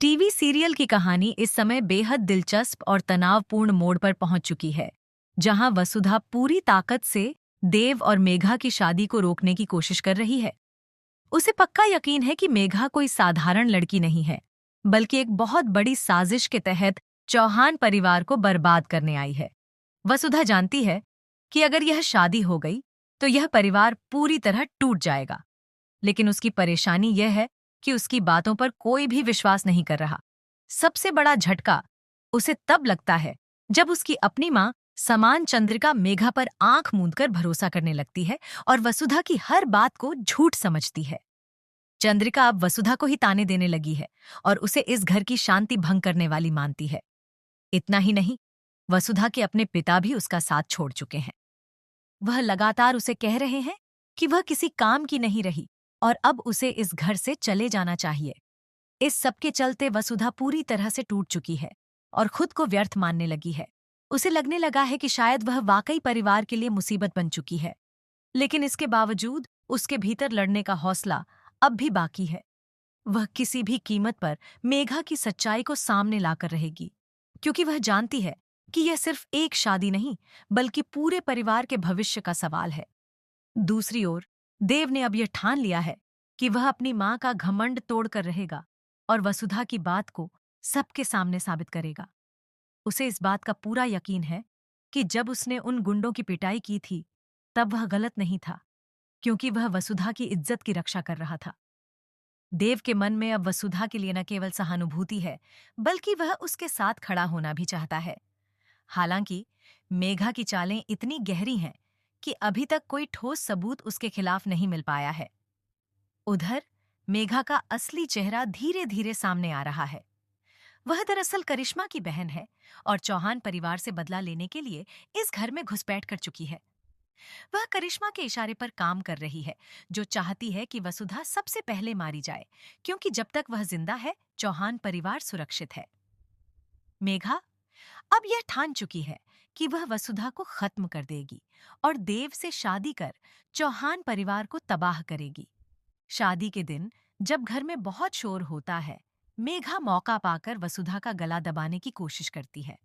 TV serial की कहानी इस समय बेहद दिलचस्प और तनावपूर्ण मोड़ पर पहुंच चुकी है, जहां वसुधा पूरी ताकत से देव और मेघा की शादी को रोकने की कोशिश कर रही है। उसे पक्का यकीन है कि मेघा कोई साधारण लड़की नहीं है, बल्कि एक बहुत बड़ी साजिश के तहत चौहान परिवार को बर्बाद करने आई है। वसुधा जानती है कि अगर यह शादी हो गई तो यह परिवार पूरी तरह टूट जाएगा, लेकिन उसकी परेशानी यह है कि उसकी बातों पर कोई भी विश्वास नहीं कर रहा। सबसे बड़ा झटका उसे तब लगता है जब उसकी अपनी माँ समान चंद्रिका मेघा पर आंख मूंदकर भरोसा करने लगती है और वसुधा की हर बात को झूठ समझती है। चंद्रिका अब वसुधा को ही ताने देने लगी है और उसे इस घर की शांति भंग करने वाली मानती है। इतना ही नहीं, वसुधा के अपने पिता भी उसका साथ छोड़ चुके हैं। वह लगातार उसे कह रहे हैं कि वह किसी काम की नहीं रही और अब उसे इस घर से चले जाना चाहिए। इस सब के चलते वसुधा पूरी तरह से टूट चुकी है और खुद को व्यर्थ मानने लगी है। उसे लगने लगा है कि शायद वह वाकई परिवार के लिए मुसीबत बन चुकी है, लेकिन इसके बावजूद उसके भीतर लड़ने का हौसला अब भी बाकी है। वह किसी भी कीमत पर मेघा की सच्चाई को सामने लाकर रहेगी, क्योंकि वह जानती है कि यह सिर्फ एक शादी नहीं, बल्कि पूरे परिवार के भविष्य का सवाल है। दूसरी ओर देव ने अब यह ठान लिया है कि वह अपनी मां का घमंड तोड़कर रहेगा और वसुधा की बात को सबके सामने साबित करेगा। उसे इस बात का पूरा यकीन है कि जब उसने उन गुंडों की पिटाई की थी, तब वह गलत नहीं था, क्योंकि वह वसुधा की इज्जत की रक्षा कर रहा था। देव के मन में अब वसुधा के लिए न केवल सहानुभूति है, बल्कि वह उसके साथ खड़ा होना भी चाहता है। हालांकि मेघा की चालें इतनी गहरी हैं कि अभी तक कोई ठोस सबूत उसके खिलाफ नहीं मिल पाया है। उधर मेघा का असली चेहरा धीरे धीरे सामने आ रहा है। वह दरअसल करिश्मा की बहन है और चौहान परिवार से बदला लेने के लिए इस घर में घुसपैठ कर चुकी है। वह करिश्मा के इशारे पर काम कर रही है, जो चाहती है कि वसुधा सबसे पहले मारी जाए, क्योंकि जब तक वह जिंदा है, चौहान परिवार सुरक्षित है। मेघा अब यह ठान चुकी है कि वह वसुधा को खत्म कर देगी और देव से शादी कर चौहान परिवार को तबाह करेगी। शादी के दिन जब घर में बहुत शोर होता है, मेघा मौका पाकर वसुधा का गला दबाने की कोशिश करती है।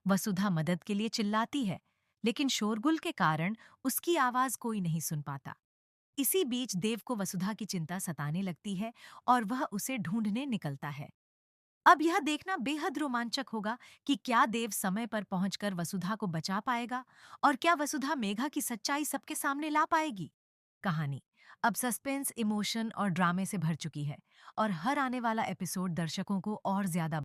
वसुधा मदद के लिए चिल्लाती है, लेकिन शोरगुल के कारण उसकी आवाज कोई नहीं सुन पाता। इसी बीच देव को वसुधा की चिंता सताने लगती है और वह उसे ढूंढने निकलता है। अब यह देखना बेहद रोमांचक होगा कि क्या देव समय पर पहुंचकर वसुधा को बचा पाएगा और क्या वसुधा मेघा की सच्चाई सबके सामने ला पाएगी। कहानी अब सस्पेंस, इमोशन और ड्रामे से भर चुकी है और हर आने वाला एपिसोड दर्शकों को और ज्यादा